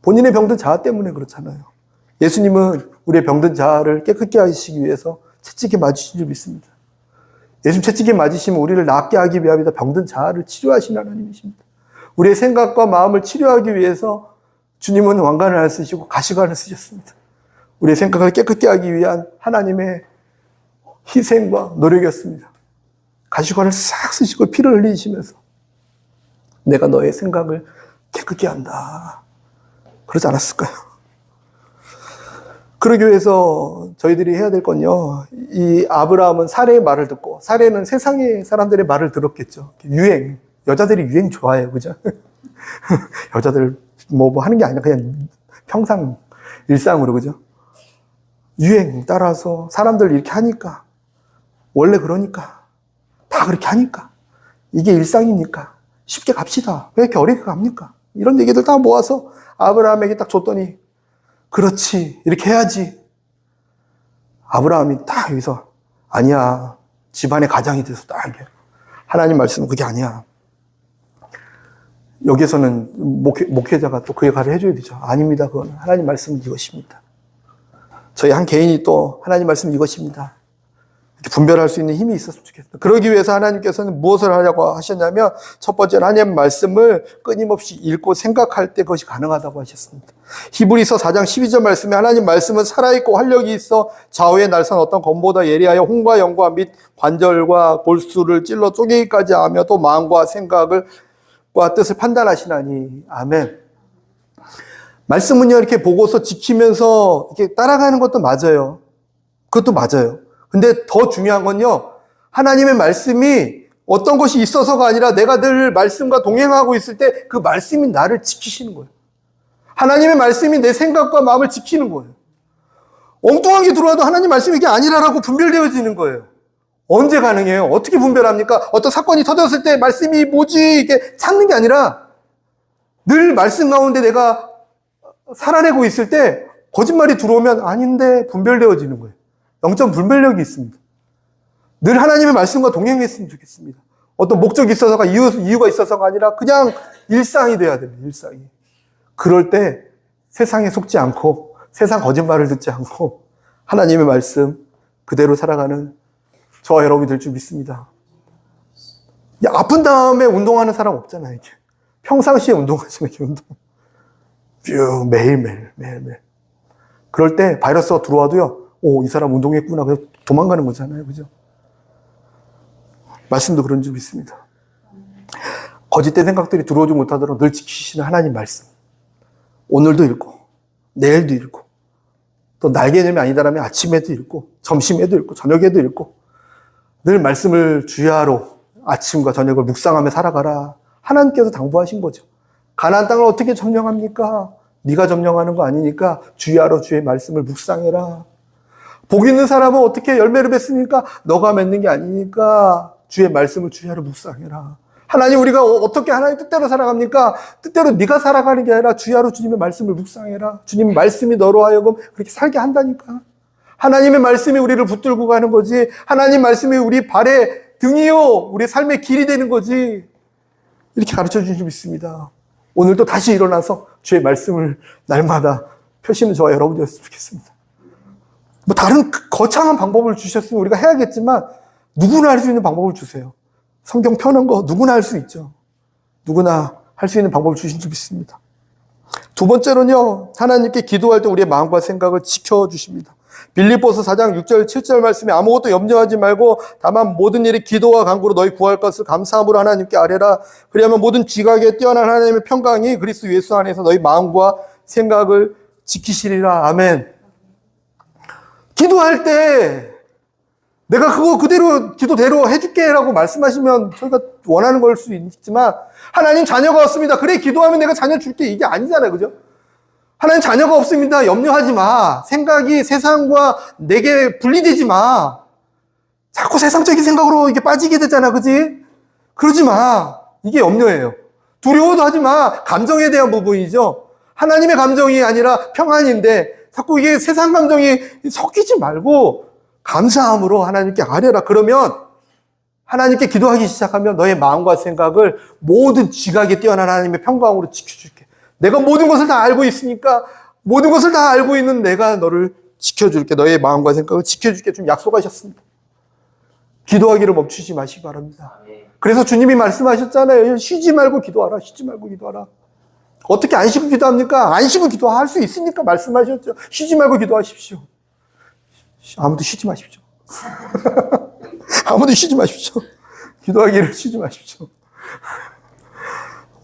본인의 병든 자아 때문에 그렇잖아요. 예수님은 우리의 병든 자아를 깨끗게 하시기 위해서 채찍에 맞으신 줄 믿습니다. 예수님 채찍에 맞으시면 우리를 낫게 하기 위함이다. 병든 자아를 치료하시는 하나님이십니다. 우리의 생각과 마음을 치료하기 위해서 주님은 왕관을 쓰시고 가시관을 쓰셨습니다. 우리의 생각을 깨끗게 하기 위한 하나님의 희생과 노력이었습니다. 가시관을 싹 쓰시고 피를 흘리시면서 내가 너의 생각을 깨끗게 한다. 그러지 않았을까요? 그러기 위해서 저희들이 해야 될 건요, 이 아브라함은 사레의 말을 듣고, 사레는 세상의 사람들의 말을 들었겠죠. 유행. 여자들이 유행 좋아해요. 그죠? 여자들 뭐 하는 게 아니라 그냥 평상 일상으로, 그죠? 유행 따라서 사람들 이렇게 하니까, 원래 그러니까, 다 그렇게 하니까, 이게 일상이니까 쉽게 갑시다. 왜 이렇게 어렵게 갑니까? 이런 얘기들 다 모아서 아브라함에게 딱 줬더니, 그렇지, 이렇게 해야지. 아브라함이 딱 여기서 아니야, 집안의 가장이 돼서 딱 이렇게 하나님 말씀은 그게 아니야. 여기서는 목회자가 또 그 역할을 해줘야 되죠. 아닙니다. 그건 하나님 말씀은 이것입니다. 저희 한 개인이 또 하나님 말씀은 이것입니다. 이렇게 분별할 수 있는 힘이 있었으면 좋겠습니다. 그러기 위해서 하나님께서는 무엇을 하려고 하셨냐면, 첫 번째는 하나님의 말씀을 끊임없이 읽고 생각할 때 그것이 가능하다고 하셨습니다. 히브리서 4장 12절 말씀에 하나님 말씀은 살아있고 활력이 있어 좌우의 날선 어떤 검보다 예리하여 홍과 영과 및 관절과 골수를 찔러 쪼개기까지 하며 또 마음과 생각과 뜻을 판단하시나니. 아멘. 말씀은요, 이렇게 보고서 지키면서 이렇게 따라가는 것도 맞아요. 그것도 맞아요. 근데 더 중요한 건요, 하나님의 말씀이 어떤 것이 있어서가 아니라 내가 늘 말씀과 동행하고 있을 때 그 말씀이 나를 지키시는 거예요. 하나님의 말씀이 내 생각과 마음을 지키는 거예요. 엉뚱한 게 들어와도 하나님 말씀이 이게 아니라라고 분별되어지는 거예요. 언제 가능해요? 어떻게 분별합니까? 어떤 사건이 터졌을 때 말씀이 뭐지? 이게 찾는 게 아니라 늘 말씀 가운데 내가 살아내고 있을 때 거짓말이 들어오면 아닌데 분별되어지는 거예요. 영적 분별력이 있습니다. 늘 하나님의 말씀과 동행했으면 좋겠습니다. 어떤 목적이 있어서가 이유가 있어서가 아니라 그냥 일상이 돼야 됩니다. 일상이. 그럴 때 세상에 속지 않고 세상 거짓말을 듣지 않고 하나님의 말씀 그대로 살아가는 저와 여러분이 될 줄 믿습니다. 아픈 다음에 운동하는 사람 없잖아요. 이게. 평상시에 운동하잖아요. 이렇게 운동. 쭉 매일매일. 그럴 때 바이러스가 들어와도요. 오, 이 사람 운동했구나. 그래서 도망가는 거잖아요. 그죠? 말씀도 그런 줄 믿습니다. 거짓된 생각들이 들어오지 못하도록 늘 지키시는 하나님 말씀. 오늘도 읽고, 내일도 읽고, 또 날 개념이 아니다라면 아침에도 읽고, 점심에도 읽고, 저녁에도 읽고, 늘 말씀을 주야로 아침과 저녁을 묵상하며 살아가라. 하나님께서 당부하신 거죠. 가나안 땅을 어떻게 점령합니까? 네가 점령하는 거 아니니까 주야로 주의 말씀을 묵상해라. 복 있는 사람은 어떻게 열매를 맺습니까? 너가 맺는 게 아니니까 주의 말씀을 주야로 묵상해라. 하나님, 우리가 어떻게 하나님 뜻대로 살아갑니까? 뜻대로 네가 살아가는 게 아니라 주야로 주님의 말씀을 묵상해라. 주님 말씀이 너로 하여금 그렇게 살게 한다니까. 하나님의 말씀이 우리를 붙들고 가는 거지. 하나님 말씀이 우리 발의 등이요, 우리 삶의 길이 되는 거지. 이렇게 가르쳐 주신 줄 믿습니다. 오늘도 다시 일어나서 주의 말씀을 날마다 펴시는 저와 여러분이었으면 좋겠습니다. 뭐 다른 거창한 방법을 주셨으면 우리가 해야겠지만 누구나 할 수 있는 방법을 주세요. 성경 펴는 거 누구나 할 수 있죠. 누구나 할 수 있는 방법을 주신 줄 믿습니다. 두 번째로는요, 하나님께 기도할 때 우리의 마음과 생각을 지켜주십니다. 빌립보서 4장 6절 7절 말씀에 아무것도 염려하지 말고 다만 모든 일에 기도와 간구로 너희 구할 것을 감사함으로 하나님께 아뢰라. 그리하면 모든 지각에 뛰어난 하나님의 평강이 그리스도 예수 안에서 너희 마음과 생각을 지키시리라. 아멘. 기도할 때 내가 그거 그대로 기도대로 해줄게라고 말씀하시면 저희가 원하는 걸 수 있지만 하나님 자녀가 없습니다. 그래 기도하면 내가 자녀 줄게 이게 아니잖아요. 그죠? 하나님 자녀가 없습니다. 염려하지 마. 생각이 세상과 내게 분리되지 마. 자꾸 세상적인 생각으로 이게 빠지게 되잖아. 그지? 그러지 마. 이게 염려예요. 두려워도 하지 마. 감정에 대한 부분이죠. 하나님의 감정이 아니라 평안인데 자꾸 이게 세상 감정이 섞이지 말고 감사함으로 하나님께 아뢰라. 그러면 하나님께 기도하기 시작하면 너의 마음과 생각을 모든 지각에 뛰어난 하나님의 평강으로 지켜줄게. 내가 모든 것을 다 알고 있으니까 모든 것을 다 알고 있는 내가 너를 지켜줄게. 너의 마음과 생각을 지켜줄게. 좀 약속하셨습니다. 기도하기를 멈추지 마시기 바랍니다. 그래서 주님이 말씀하셨잖아요. 쉬지 말고 기도하라. 쉬지 말고 기도하라. 어떻게 안 쉬고 기도합니까? 안 쉬고 기도할 수 있으니까 말씀하셨죠. 쉬지 말고 기도하십시오. 아무도 쉬지 마십시오. 아무도 쉬지 마십시오. 기도하기를 쉬지 마십시오.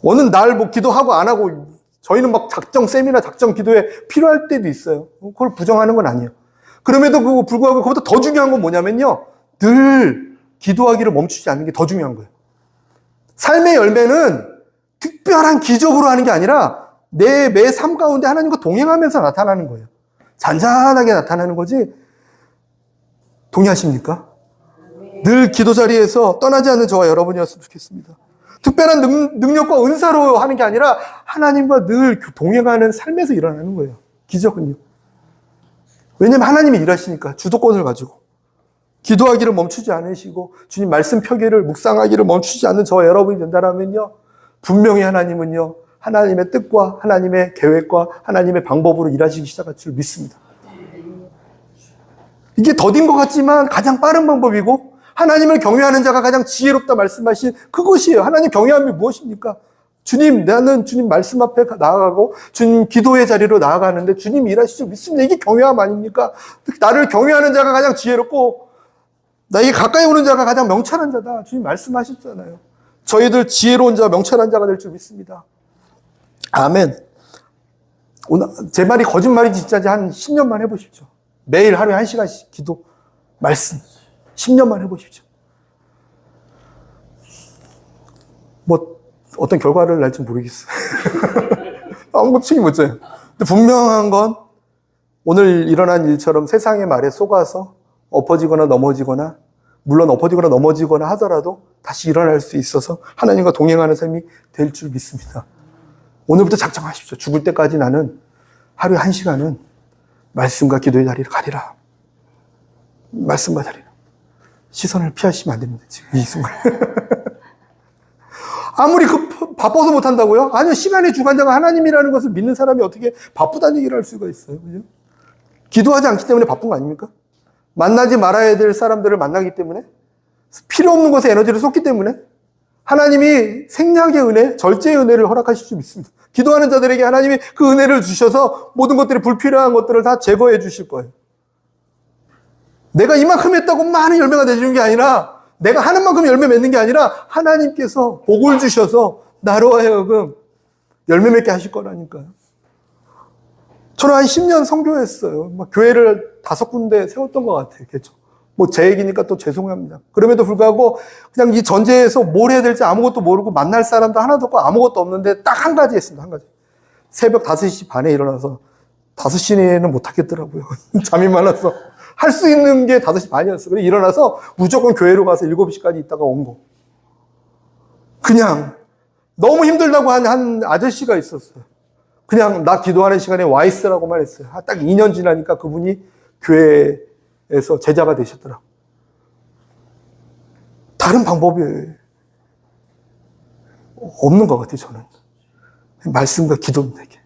어느 날 뭐 기도하고 안 하고 저희는 막 작정 세미나 작정 기도에 필요할 때도 있어요. 그걸 부정하는 건 아니에요. 그럼에도 불구하고 그보다 더 중요한 건 뭐냐면요. 늘 기도하기를 멈추지 않는 게 더 중요한 거예요. 삶의 열매는 특별한 기적으로 하는 게 아니라 내 매 삶 가운데 하나님과 동행하면서 나타나는 거예요. 잔잔하게 나타나는 거지. 동의하십니까? 늘 기도 자리에서 떠나지 않는 저와 여러분이었으면 좋겠습니다. 특별한 능력과 은사로 하는 게 아니라 하나님과 늘 동행하는 삶에서 일어나는 거예요. 기적은요. 왜냐하면 하나님이 일하시니까 주도권을 가지고 기도하기를 멈추지 않으시고 주님 말씀 펴기를 묵상하기를 멈추지 않는 저와 여러분이 된다면요. 분명히 하나님은요. 하나님의 뜻과 하나님의 계획과 하나님의 방법으로 일하시기 시작할 줄 믿습니다. 이게 더딘 것 같지만 가장 빠른 방법이고 하나님을 경외하는 자가 가장 지혜롭다 말씀하신 그것이에요. 하나님 경외함이 무엇입니까? 주님, 나는 주님 말씀 앞에 나아가고 주님 기도의 자리로 나아가는데 주님 일하시죠. 믿습니다. 이게 경외함 아닙니까? 나를 경외하는 자가 가장 지혜롭고 나에게 가까이 오는 자가 가장 명철한 자다. 주님 말씀하셨잖아요. 저희들 지혜로운 자, 명철한 자가 될 줄 믿습니다. 아멘. 오늘 제 말이 거짓말이 진짜지 한 10년만 해보십시오. 매일 하루에 1시간씩 기도, 말씀 10년만 해보십시오. 뭐 어떤 결과를 날지 모르겠어요. 아무것도 책임 못 져요. 근데 분명한 건 오늘 일어난 일처럼 세상의 말에 속아서 엎어지거나 넘어지거나, 물론 엎어지거나 넘어지거나 하더라도 다시 일어날 수 있어서 하나님과 동행하는 삶이 될 줄 믿습니다. 오늘부터 작정하십시오. 죽을 때까지 나는 하루에 1시간은 말씀과 기도의 자리를 가리라. 말씀과 자리라. 시선을 피하시면 안 됩니다. 지금 이 순간. 아무리 바빠서 못한다고요? 아니요. 시간의 주관자가 하나님이라는 것을 믿는 사람이 어떻게 바쁘다는 얘기를 할 수가 있어요. 그죠? 기도하지 않기 때문에 바쁜 거 아닙니까? 만나지 말아야 될 사람들을 만나기 때문에, 필요 없는 것에 에너지를 쏟기 때문에, 하나님이 생략의 은혜, 절제의 은혜를 허락하실 줄 믿습니다. 기도하는 자들에게 하나님이 그 은혜를 주셔서 모든 것들이 불필요한 것들을 다 제거해 주실 거예요. 내가 이만큼 했다고 많은 열매가 내주는 게 아니라, 내가 하는 만큼 열매 맺는 게 아니라 하나님께서 복을 주셔서 나로 하여금 열매 맺게 하실 거라니까요. 저는 한 10년 선교했어요. 막 교회를 5군데 세웠던 것 같아요. 그렇죠? 뭐 제 얘기니까 또 죄송합니다. 그럼에도 불구하고 그냥 이 전제에서 뭘 해야 될지 아무것도 모르고 만날 사람도 하나도 없고 아무것도 없는데 딱 한 가지 했습니다. 한 가지. 새벽 5시 반에 일어나서 5시에는 못 하겠더라고요. 잠이 많아서. 할 수 있는 게 5시 반이었어요. 그래서 일어나서 무조건 교회로 가서 7시까지 있다가 온 거. 그냥 너무 힘들다고 한 아저씨가 있었어요. 그냥 나 기도하는 시간에 와 있으라고만 했어요. 딱 2년 지나니까 그분이 교회에서 제자가 되셨더라고요. 다른 방법이 없는 것 같아요, 저는. 말씀과 기도입니다, 이게.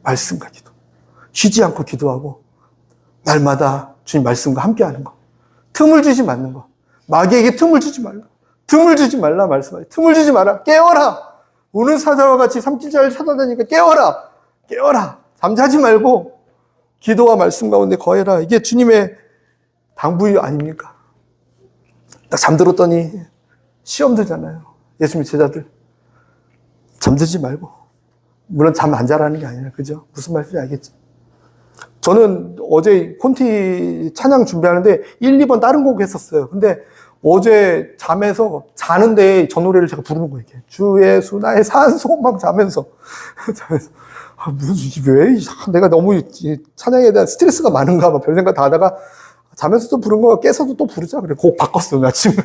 말씀과 기도. 쉬지 않고 기도하고, 날마다 주님 말씀과 함께 하는 거. 틈을 주지 말는 거. 마귀에게 틈을 주지 말라. 틈을 주지 말라 말씀하세요. 틈을 주지 마라. 깨어라. 우는 사자와 같이 삼킬자를 찾아다니니까 깨어라. 깨어라. 잠자지 말고 기도와 말씀 가운데 거해라. 이게 주님의 당부 아닙니까? 딱 잠들었더니 시험 들잖아요. 예수님 제자들. 잠들지 말고. 물론 잠 안 자라는 게 아니라, 그죠? 무슨 말인지 알겠죠? 저는 어제 콘티 찬양 준비하는데 1, 2번 다른 곡 했었어요. 근데 어제 잠에서 자는데 저 노래를 제가 부르는 거예요. 이렇게. 주 예수 나의 산소 막 자면서. 왜 내가 너무 찬양에 대한 스트레스가 많은가 막 별 생각 다 하다가 자면서 또 부른 거 깨서도 또 부르자. 그래 곡 바꿨어요. 아침에.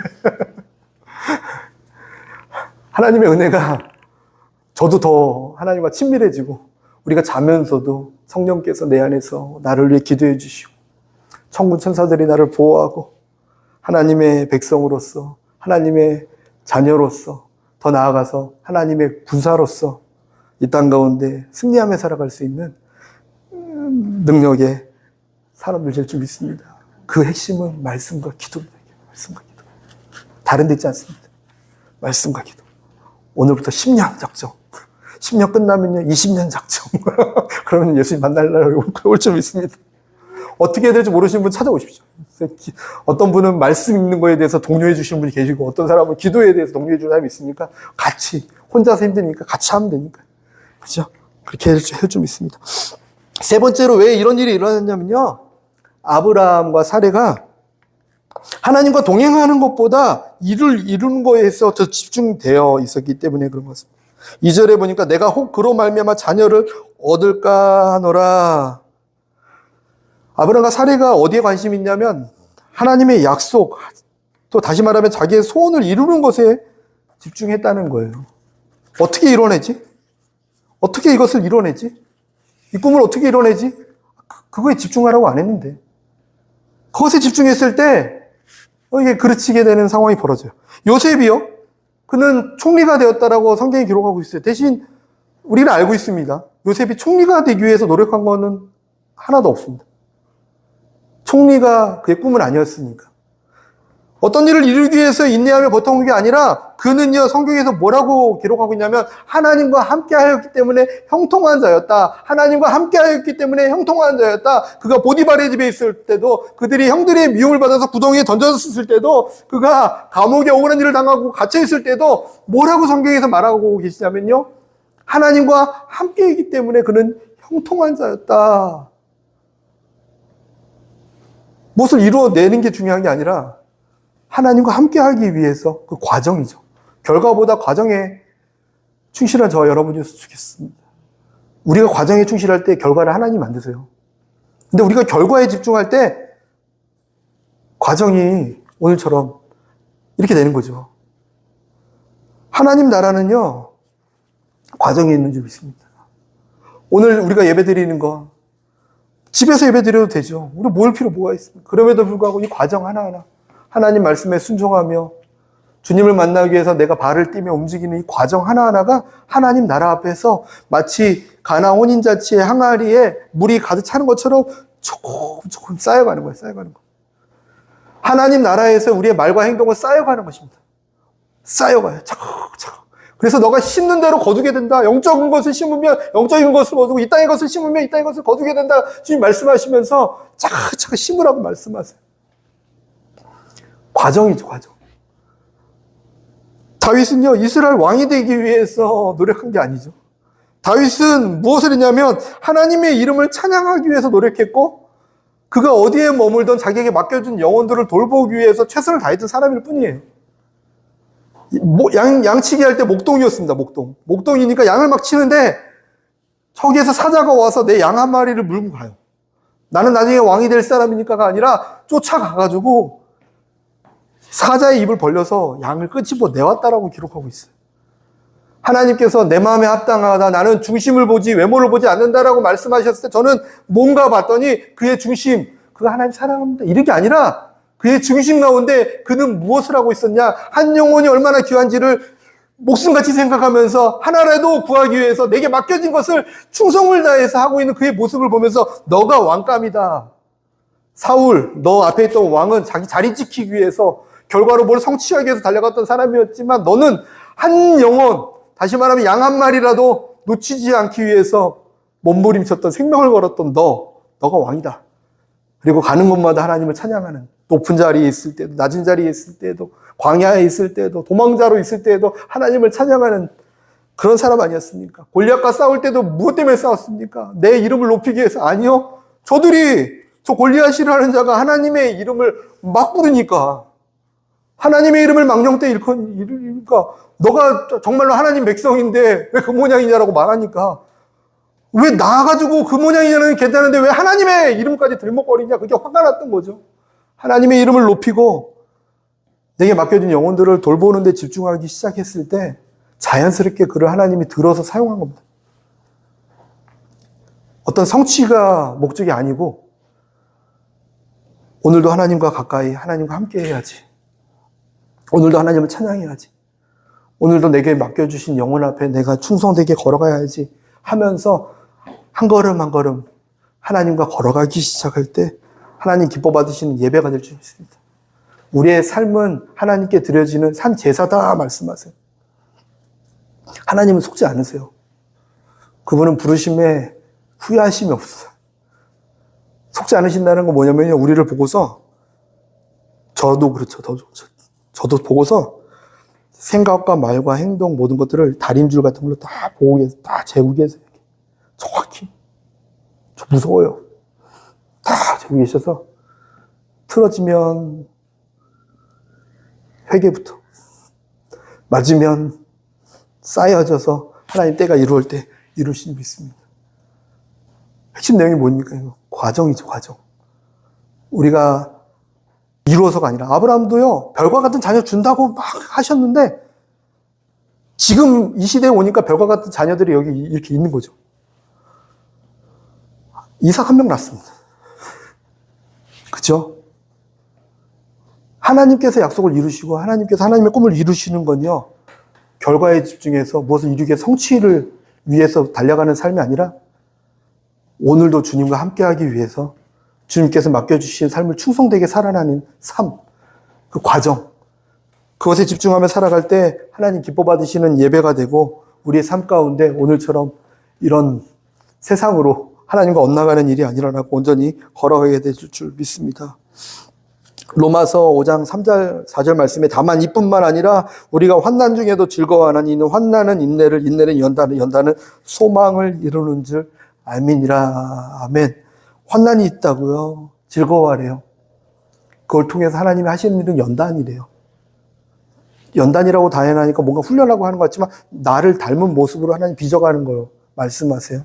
하나님의 은혜가 저도 더 하나님과 친밀해지고 우리가 자면서도 성령께서 내 안에서 나를 위해 기도해 주시고 천군 천사들이 나를 보호하고 하나님의 백성으로서 하나님의 자녀로서 더 나아가서 하나님의 군사로서 이 땅 가운데 승리하며 살아갈 수 있는 능력의 사람들 될 줄 믿습니다. 그 핵심은 말씀과 기도입니다. 말씀과 기도. 다른 데 있지 않습니다. 말씀과 기도. 오늘부터 10년 작정. 10년 끝나면요, 20년 작정. 그러면 예수님 만날 날 올 줄 믿습니다. 어떻게 해야 될지 모르시는 분 찾아오십시오. 어떤 분은 말씀 읽는 거에 대해서 독려해 주시는 분이 계시고, 어떤 사람은 기도에 대해서 독려해 주는 사람이 있으니까, 같이, 혼자서 힘드니까 같이 하면 되니까. 그죠? 그렇게 할 줄 믿습니다. 세 번째로 왜 이런 일이 일어났냐면요, 아브라함과 사레가 하나님과 동행하는 것보다 일을 이루는 거에서 더 집중되어 있었기 때문에 그런 것 같습니다. 2절에 보니까 내가 혹 그로 말미암아 자녀를 얻을까 하노라. 아브라함과 사레가 어디에 관심이 있냐면 하나님의 약속, 또 다시 말하면 자기의 소원을 이루는 것에 집중했다는 거예요. 어떻게 이뤄내지? 어떻게 이것을 이뤄내지? 이 꿈을 어떻게 이뤄내지? 그거에 집중하라고 안 했는데. 그것에 집중했을 때 이게 그르치게 되는 상황이 벌어져요. 요셉이요? 그는 총리가 되었다라고 성경이 기록하고 있어요. 대신 우리는 알고 있습니다. 요셉이 총리가 되기 위해서 노력한 거는 하나도 없습니다. 총리가 그의 꿈은 아니었으니까. 어떤 일을 이루기 위해서 인내하며 버텨온 게 아니라 그는요, 성경에서 뭐라고 기록하고 있냐면 하나님과 함께 하였기 때문에 형통한 자였다. 하나님과 함께 하였기 때문에 형통한 자였다. 그가 보디발의 집에 있을 때도, 그들이 형들의 미움을 받아서 구덩이에 던졌을 때도, 그가 감옥에 억울한 일을 당하고 갇혀있을 때도 뭐라고 성경에서 말하고 계시냐면요, 하나님과 함께이기 때문에 그는 형통한 자였다. 무엇을 이루어내는 게 중요한 게 아니라 하나님과 함께하기 위해서 그 과정이죠. 결과보다 과정에 충실한 저와 여러분이었으면 좋겠습니다. 우리가 과정에 충실할 때 결과를 하나님 만드세요. 근데 우리가 결과에 집중할 때 과정이 오늘처럼 이렇게 되는 거죠. 하나님 나라는요, 과정이 있는 줄 믿습니다. 오늘 우리가 예배 드리는 거, 집에서 예배 드려도 되죠. 우리 모일 필요 뭐가 있습니까? 그럼에도 불구하고 이 과정 하나하나, 하나님 말씀에 순종하며 주님을 만나기 위해서 내가 발을 띄며 움직이는 이 과정 하나하나가 하나님 나라 앞에서 마치 가나 혼인잔치의 항아리에 물이 가득 차는 것처럼 조금 쌓여가는 거예요. 쌓여가는 거. 하나님 나라에서 우리의 말과 행동은 쌓여가는 것입니다. 쌓여가요. 차곡차곡. 그래서 너가 심는 대로 거두게 된다. 영적인 것을 심으면 영적인 것을 거두고 이 땅의 것을 심으면 이 땅의 것을 거두게 된다. 주님 말씀하시면서 차곡차곡 심으라고 말씀하세요. 과정이죠, 과정. 다윗은요, 이스라엘 왕이 되기 위해서 노력한 게 아니죠. 다윗은 무엇을 했냐면 하나님의 이름을 찬양하기 위해서 노력했고 그가 어디에 머물던 자기에게 맡겨준 영혼들을 돌보기 위해서 최선을 다했던 사람일 뿐이에요. 양치기 할 때 목동이었습니다. 목동이니까 양을 막 치는데 저기에서 사자가 와서 내 양 한 마리를 물고 가요. 나는 나중에 왕이 될 사람이니까가 아니라 쫓아가가지고 사자의 입을 벌려서 양을 끄집어 내왔다라고 기록하고 있어요. 하나님께서 내 마음에 합당하다, 나는 중심을 보지 외모를 보지 않는다라고 말씀하셨을 때 저는 뭔가 봤더니 그의 중심, 그가 하나님 사랑합니다 이런 게 아니라 그의 중심 가운데 그는 무엇을 하고 있었냐, 한 영혼이 얼마나 귀한지를 목숨같이 생각하면서 하나라도 구하기 위해서 내게 맡겨진 것을 충성을 다해서 하고 있는 그의 모습을 보면서 너가 왕감이다. 사울, 너 앞에 있던 왕은 자기 자리 지키기 위해서 결과로 뭘 성취하기 위해서 달려갔던 사람이었지만 너는 한 영혼, 다시 말하면 양 한 마리라도 놓치지 않기 위해서 몸부림쳤던 생명을 걸었던 너가 왕이다. 그리고 가는 곳마다 하나님을 찬양하는, 높은 자리에 있을 때도, 낮은 자리에 있을 때도, 광야에 있을 때도, 도망자로 있을 때도 하나님을 찬양하는 그런 사람 아니었습니까? 골리앗과 싸울 때도 무엇 때문에 싸웠습니까? 내 이름을 높이기 위해서? 아니요. 저들이, 저 골리앗이라는 자가 하나님의 이름을 막 부르니까, 하나님의 이름을 망령때 일으니까 너가 정말로 하나님 백성인데 왜 그 모양이냐라고 말하니까, 왜 나가지고 그 모양이냐는 괜찮은데 왜 하나님의 이름까지 들먹거리냐, 그게 화가 났던 거죠. 하나님의 이름을 높이고 내게 맡겨진 영혼들을 돌보는 데 집중하기 시작했을 때 자연스럽게 그를 하나님이 들어서 사용한 겁니다. 어떤 성취가 목적이 아니고 오늘도 하나님과 가까이, 하나님과 함께 해야지. 오늘도 하나님을 찬양해야지. 오늘도 내게 맡겨주신 영혼 앞에 내가 충성되게 걸어가야지 하면서 한 걸음 한 걸음 하나님과 걸어가기 시작할 때 하나님 기뻐 받으시는 예배가 될 줄 믿습니다. 우리의 삶은 하나님께 드려지는 산 제사다 말씀하세요. 하나님은 속지 않으세요. 그분은 부르심에 후회하심이 없어요. 속지 않으신다는 건 뭐냐면요, 우리를 보고서, 저도 그렇죠. 저도 보고서 생각과 말과 행동 모든 것들을 다림줄 같은 걸로 다 보고 계세요. 다 재고 계세요. 정확히. 저 무서워요. 다 재고 계셔서 틀어지면 회개부터, 맞으면 쌓여져서 하나님 때가 이루어올 때 이루시는 믿습니다. 핵심 내용이 뭡니까? 이거 과정이죠, 과정. 우리가 이루어서가 아니라, 아브라함도요, 별과 같은 자녀 준다고 막 하셨는데, 지금 이 시대에 오니까 별과 같은 자녀들이 여기 이렇게 있는 거죠. 이삭 한 명 낳습니다. 그죠? 하나님께서 약속을 이루시고, 하나님께서 하나님의 꿈을 이루시는 건요, 결과에 집중해서 무엇을 이루게 성취를 위해서 달려가는 삶이 아니라, 오늘도 주님과 함께하기 위해서 주님께서 맡겨주신 삶을 충성되게 살아가는 삶, 그 과정, 그것에 집중하며 살아갈 때 하나님 기뻐 받으시는 예배가 되고 우리의 삶 가운데 오늘처럼 이런 세상으로 하나님과 엇나가는 일이 아니라고 온전히 걸어가게 될 줄 믿습니다. 로마서 5장 3절 4절 말씀에 다만 이뿐만 아니라 우리가 환난 중에도 즐거워하나니 이는 환난은 인내를, 인내는 연단은 소망을 이루는 줄 아멘이라. 아멘. 환난이 있다고요. 즐거워하래요. 그걸 통해서 하나님이 하시는 일은 연단이래요. 연단이라고 당연하니까 뭔가 훈련하고 하는 것 같지만 나를 닮은 모습으로 하나님 빚어가는 거예요. 말씀하세요.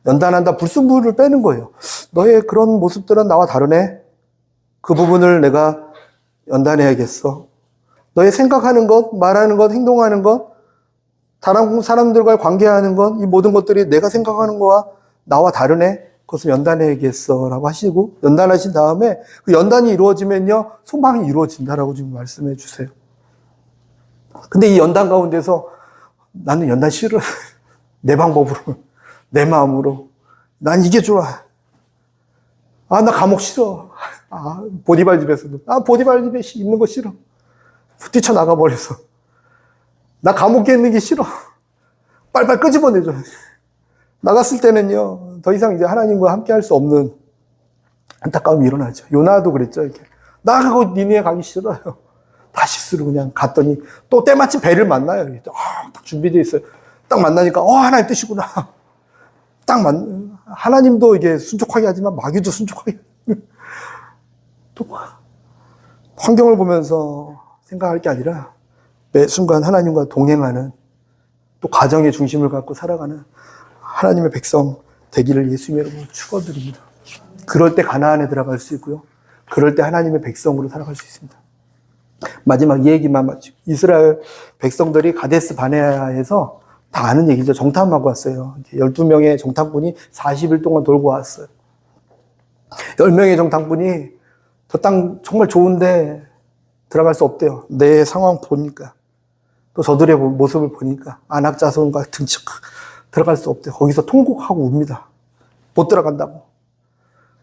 연단한다. 불순물을 빼는 거예요. 너의 그런 모습들은 나와 다르네. 그 부분을 내가 연단해야겠어. 너의 생각하는 것, 말하는 것, 행동하는 것, 다른 사람들과의 관계하는 것, 이 모든 것들이 내가 생각하는 거와 나와 다르네. 그것을 연단해야겠어. 라고 하시고, 연단하신 다음에 그 연단이 이루어지면요, 소망이 이루어진다라고 지금 말씀해 주세요. 근데 이 연단 가운데서 나는 연단 싫어. 내 방법으로, 내 마음으로. 난 이게 좋아. 아, 나 감옥 싫어. 아, 보디발 집에서도. 아, 보디발 집에 있는 거 싫어. 뛰쳐나가 버려서. 나 감옥에 있는 게 싫어. 빨빨 끄집어내줘. 나갔을 때는요, 더 이상 이제 하나님과 함께 할 수 없는 안타까움이 일어나죠. 요나도 그랬죠, 이렇게. 나 그거 니네 가기 싫어요. 다시스로 그냥 갔더니 또 때마침 배를 만나요. 딱 준비되어 있어요. 딱 만나니까, 하나님 뜻이구나. 하나님도 이게 순종하게 하지만 마귀도 순종하게. 또 환경을 보면서 생각할 게 아니라 매 순간 하나님과 동행하는 또 가정의 중심을 갖고 살아가는 하나님의 백성 되기를 예수님의 이름으로 축원드립니다. 그럴 때 가나안에 들어갈 수 있고요. 그럴 때 하나님의 백성으로 살아갈 수 있습니다. 마지막 이 얘기만 마치고 이스라엘 백성들이 가데스 바네아에서 다 아는 얘기죠. 정탐하고 왔어요. 12명의 정탐꾼이 40일 동안 돌고 왔어요. 10명의 정탐꾼이 저 땅 정말 좋은데 들어갈 수 없대요. 내 상황 보니까. 또 저들의 모습을 보니까 안악자손과 등치 들어갈 수 없대요. 거기서 통곡하고 웁니다. 못 들어간다고.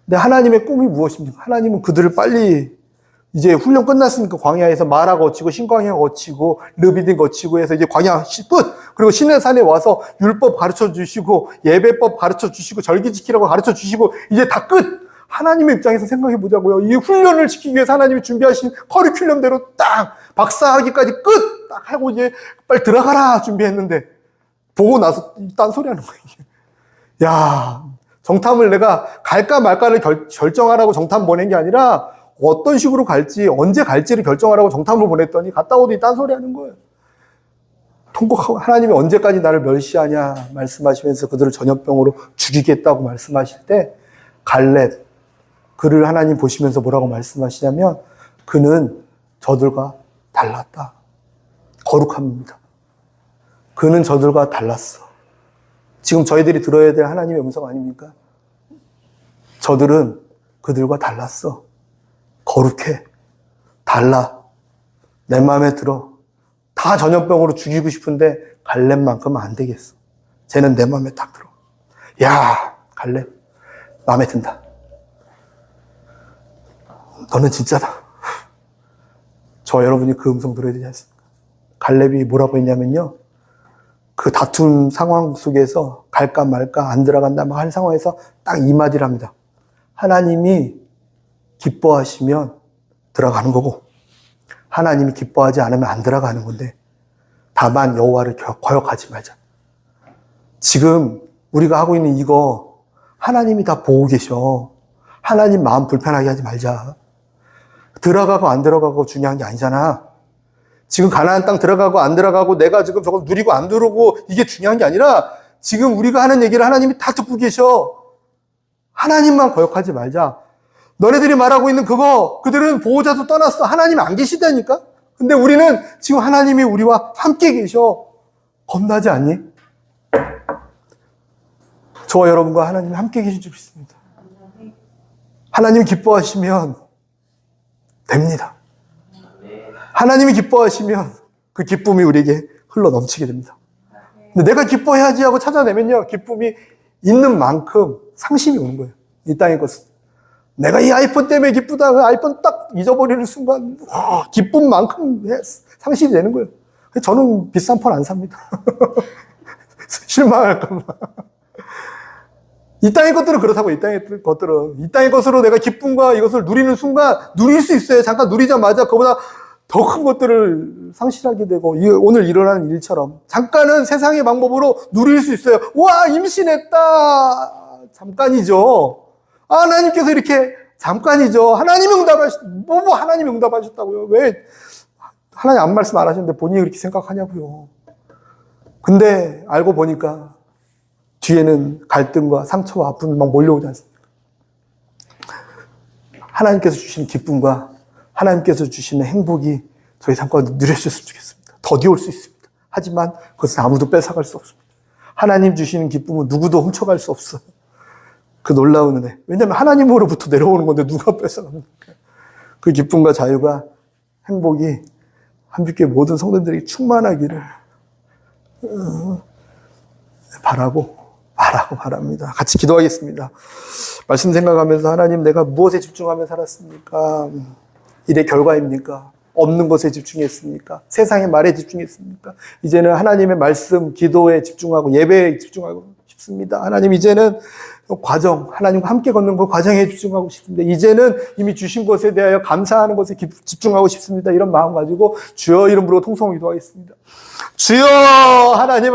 근데 하나님의 꿈이 무엇입니까? 하나님은 그들을 빨리 이제 훈련 끝났으니까 광야에서 마라 거치고 신광야 거치고 르비딘 거치고 해서 이제 광야 끝! 그리고 시내산에 와서 율법 가르쳐 주시고 예배법 가르쳐 주시고 절기 지키라고 가르쳐 주시고 이제 다 끝! 하나님의 입장에서 생각해 보자고요. 이 훈련을 시키기 위해서 하나님이 준비하신 커리큘럼대로 딱 박사학위까지 끝! 딱 하고 이제 빨리 들어가라 준비했는데 보고 나서 딴소리 하는 거예요. 야, 정탐을 내가 갈까 말까를 결정하라고 정탐 보낸 게 아니라 어떤 식으로 갈지 언제 갈지를 결정하라고 정탐을 보냈더니 갔다 오더니 딴소리 하는 거예요. 통곡하고 하나님이 언제까지 나를 멸시하냐 말씀하시면서 그들을 전염병으로 죽이겠다고 말씀하실 때 갈렙 그를 하나님 보시면서 뭐라고 말씀하시냐면 그는 저들과 달랐다. 거룩합니다. 그는 저들과 달랐어. 지금 저희들이 들어야 될 하나님의 음성 아닙니까? 저들은 그들과 달랐어. 거룩해. 달라. 내 마음에 들어. 다 전염병으로 죽이고 싶은데 갈렙만큼은 안 되겠어. 쟤는 내 마음에 딱 들어. 야, 갈렙 마음에 든다. 너는 진짜다. 저 여러분이 그 음성 들어야 되지 않습니까? 갈렙이 뭐라고 했냐면요. 그 다툼 상황 속에서 갈까 말까 안 들어간다 막 할 상황에서 딱 이 마디를 합니다. 하나님이 기뻐하시면 들어가는 거고 하나님이 기뻐하지 않으면 안 들어가는 건데 다만 여호와를 거역하지 말자. 지금 우리가 하고 있는 이거 하나님이 다 보고 계셔. 하나님 마음 불편하게 하지 말자. 들어가고 안 들어가고 중요한 게 아니잖아. 지금 가나안 땅 들어가고 안 들어가고 내가 지금 저걸 누리고 안 누르고 이게 중요한 게 아니라 지금 우리가 하는 얘기를 하나님이 다 듣고 계셔. 하나님만 거역하지 말자. 너네들이 말하고 있는 그거 그들은 보호자도 떠났어. 하나님 안 계시다니까. 근데 우리는 지금 하나님이 우리와 함께 계셔. 겁나지 않니? 저와 여러분과 하나님이 함께 계신 줄 믿습니다. 하나님이 기뻐하시면 됩니다. 하나님이 기뻐하시면 그 기쁨이 우리에게 흘러 넘치게 됩니다. 근데 내가 기뻐해야지 하고 찾아내면요. 기쁨이 있는 만큼 상심이 오는 거예요. 이 땅의 것은. 내가 이 아이폰 때문에 기쁘다. 그 아이폰 딱 잊어버리는 순간 기쁨만큼 상심이 되는 거예요. 저는 비싼 폰 안 삽니다. 실망할까 봐. 이 땅의 것들은 그렇다고. 이 땅의 것들은 이 땅의 것으로 내가 기쁨과 이것을 누리는 순간 누릴 수 있어요. 잠깐 누리자마자 그보다 더 큰 것들을 상실하게 되고, 오늘 일어나는 일처럼 잠깐은 세상의 방법으로 누릴 수 있어요. 와, 임신했다. 잠깐이죠. 하나님께서 이렇게 잠깐이죠. 하나님 응답하셨다고요. 왜 하나님 아무 말씀 안 하셨는데 본인이 그렇게 생각하냐고요. 근데 알고 보니까 뒤에는 갈등과 상처와 아픔이 막 몰려오지 않습니까? 하나님께서 주시는 기쁨과 하나님께서 주시는 행복이 저희 삶 가운데 누려졌으면 좋겠습니다. 더디 올 수 있습니다. 하지만 그것은 아무도 뺏어갈 수 없습니다. 하나님 주시는 기쁨은 누구도 훔쳐갈 수 없어요. 그 놀라운 은혜. 왜냐하면 하나님으로부터 내려오는 건데 누가 뺏어갑니까? 그 기쁨과 자유가 행복이 한빛교회 모든 성도들에게 충만하기를 바랍니다. 같이 기도하겠습니다. 말씀 생각하면서 하나님, 내가 무엇에 집중하며 살았습니까? 일의 결과입니까? 없는 것에 집중했습니까? 세상의 말에 집중했습니까? 이제는 하나님의 말씀, 기도에 집중하고 예배에 집중하고 싶습니다. 하나님, 이제는 과정, 하나님과 함께 걷는 그 과정에 집중하고 싶습니다. 이제는 이미 주신 것에 대하여 감사하는 것에 집중하고 싶습니다. 이런 마음 가지고 주여 이름으로 통성을 기도하겠습니다. 주여 하나님